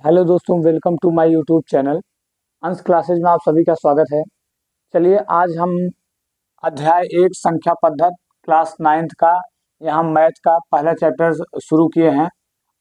Hello दोस्तों, welcome to my YouTube channel. Ansh classes में आप सभी का स्वागत है। चलिए आज हम अध्याय 1 संख्या पद्धत क्लास 9th का यहाँ मैथ का पहला चैप्टर शुरू किए हैं।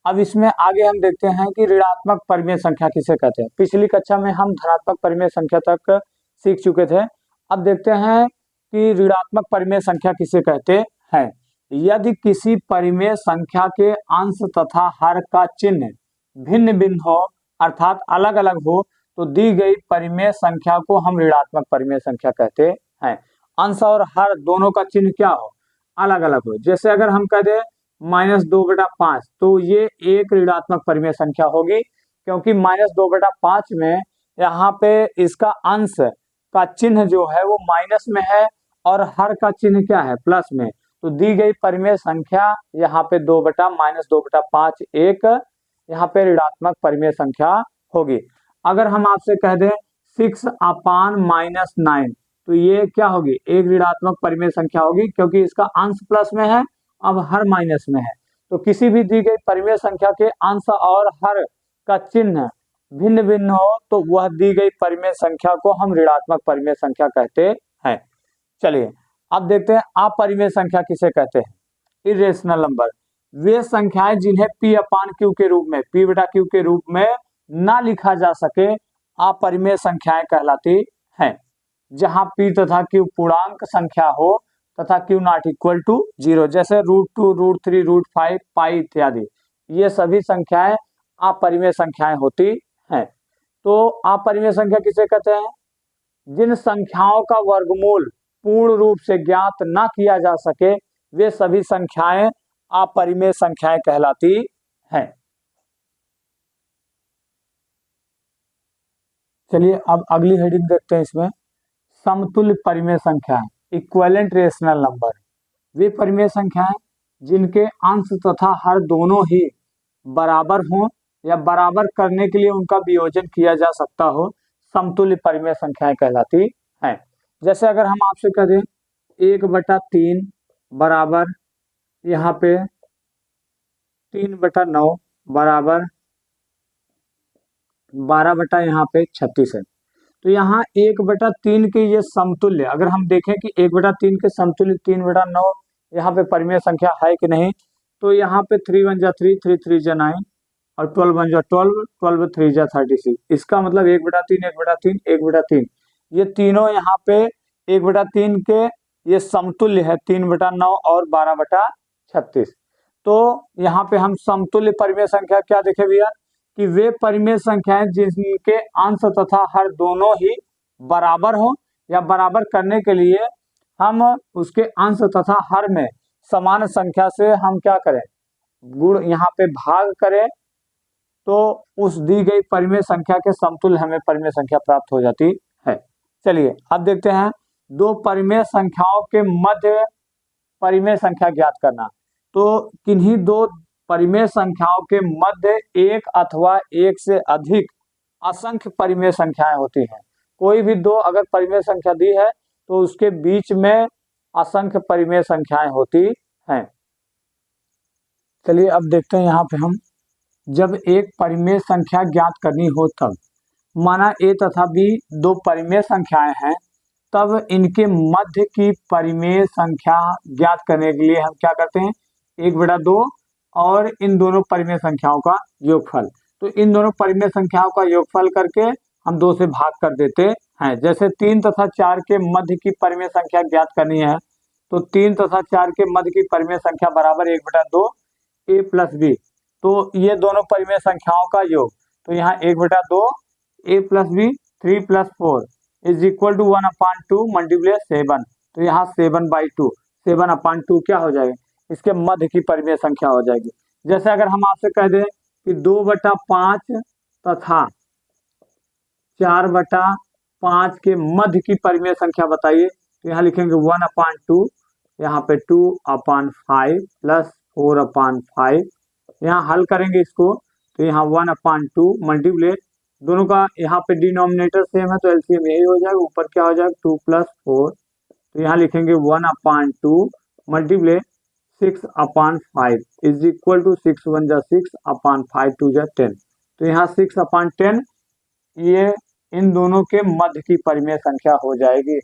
अब इसमें आगे हम देखते हैं कि ऋणात्मक परिमेय संख्या किसे कहते हैं। पिछली कक्षा में हम धनात्मक परिमेय संख्या तक सीख चुके थे। अब देखते हैं कि ऋणात्मक परिमेय संख्या किसे कहते हैं। यदि किसी परिमेय संख्या के अंश तथा हर का चिन्ह भिन्न भिन्न हो अर्थात अलग अलग हो तो दी गई परिमेय संख्या को हम ऋणात्मक परिमेय संख्या कहते हैं। अंश और हर दोनों का चिन्ह क्या हो, अलग अलग हो। जैसे अगर हम कह दें -2/5 तो ये एक ऋणात्मक परिमेय संख्या होगी, क्योंकि -2/5 में यहाँ पे इसका अंश का चिन्ह जो है वो माइनस में है और हर का चिन्ह क्या है, प्लस में। तो दी गई परिमेय संख्या यहाँ पे 2/-2/5 एक यहाँ पे ऋणात्मक परिमेय संख्या होगी। अगर हम आपसे कह दें 6/-9 तो ये क्या होगी, एक ऋणात्मक परिमेय संख्या होगी, क्योंकि इसका अंश प्लस में है अब हर माइनस में है। तो किसी भी दी गई परिमेय संख्या के अंश और हर का चिन्ह भिन्न भिन्न हो तो वह दी गई परिमेय संख्या को हम ऋणात्मक परिमेय संख्या कहते हैं। चलिए अब देखते हैं अपरिमेय संख्या किसे कहते हैं। इरेशनल नंबर वे संख्याएं जिन्हें P/Q के रूप में P/Q के रूप में ना लिखा जा सके अपरिमेय संख्याएं कहलाती हैं। जहां P तथा Q पूर्णांक संख्या हो तथा Q नॉट इक्वल टू 0, जैसे √2, √3, √5, पाई इत्यादि, ये सभी संख्याएं अपरिमेय संख्याएं होती हैं। तो अपरिमेय संख्या किसे कहते हैं, जिन संख्याओं का वर्गमूल पूर्ण रूप से ज्ञात ना किया जा सके वे सभी संख्याएं अपरिमेय संख्याएं कहलाती हैं। चलिए अब अगली हेडिंग देखते हैं। इसमें समतुल्य परिमेय संख्याएं, इक्विवेलेंट रेशनल नंबर, वे परिमेय संख्याएं जिनके अंश तथा हर दोनों ही बराबर हों या बराबर करने के लिए उनका वियोजन किया जा सकता हो, समतुल्य परिमेय संख्याएं कहलाती हैं। जैसे अगर हम आपसे कह दें 1/3 बराबर यहाँ पे 3/9 बराबर 12 यहाँ पे 36 है। तो यहाँ 1/3 के ये समतुल्य, अगर हम देखें कि 1/3 के समतुल्य 3/9 यहाँ पे परिमेय संख्या है कि नहीं, तो यहाँ पे 3 1 जा 3, 3 3 जा 9 और 12 1 जा 12, 12 3 जा 36। इसका मतलब 1/3, 1/3, 1/3 ये तीनों यहाँ पे 1/3 के ये समतुल्य है, 3/9 और 12/36। तो यहाँ पे हम समतुल्य परिमेय संख्या क्या देखे भैया, कि वे परिमेय संख्याएं जिनके अंश तथा हर दोनों ही बराबर हो या बराबर करने के लिए हम उसके अंश तथा हर में समान संख्या से हम क्या करें, गुण यहाँ पे भाग करें, तो उस दी गई परिमेय संख्या के समतुल्य हमें परिमेय संख्या प्राप्त हो जाती है। चलिए अब देखते हैं दो परिमेय संख्याओं के मध्य परिमेय संख्या ज्ञात करना। तो किन्हीं दो परिमेय संख्याओं के मध्य एक अथवा एक से अधिक असंख्य परिमेय संख्याएं होती हैं। कोई भी दो अगर परिमेय संख्या दी है तो उसके बीच में असंख्य परिमेय संख्याएं होती हैं। चलिए अब देखते हैं यहाँ पे हम, जब एक परिमेय संख्या ज्ञात करनी हो तब, माना A तथा B दो परिमेय संख्याएं हैं, तब इनके मध्य की परिमेय संख्या ज्ञात करने के लिए हम क्या करते हैं, 1/2 और इन दोनों परिमेय संख्याओं का योगफल। तो इन दोनों परिमेय संख्याओं का योगफल करके हम 2 से भाग कर देते हैं। जैसे 3 तथा 4 के मध्य की परिमेय संख्या ज्ञात करनी है, तो 3 तथा 4 के मध्य की परिमेय संख्या बराबर 1/2 A प्लस B। तो ये दोनों परिमेय संख्याओं का योग, तो यहाँ 1/2 A plus B 3 + 4 is equal to 1/2 multiply 7। तो यहाँ 7/2, 7/2 क्या हो जाएगा, इसके मध्य की परिमेय संख्या हो जाएगी। जैसे अगर हम आपसे कह दें कि 2/5 तथा 4/5 के मध्य की परिमेय संख्या बताइए, तो यहाँ लिखेंगे 1/2, यहाँ पे 2/5 प्लस 4/5। यहाँ हल करेंगे इसको, तो यहाँ 1/2 मल्टीप्लाई, दोनों का यहाँ पे डिनोमिनेटर सेम है तो एलसीएम यही हो जाएगा, ऊपर क्या हो जाएगा 2 + 4। तो यहाँ लिखेंगे 1/2 मल्टीप्लाई 6/5 इज इक्वल टू 6 × 1 = 6, 5 × 2 = 10। तो यहाँ 6/10 ये इन दोनों के मध्य की परिमेय संख्या हो जाएगी।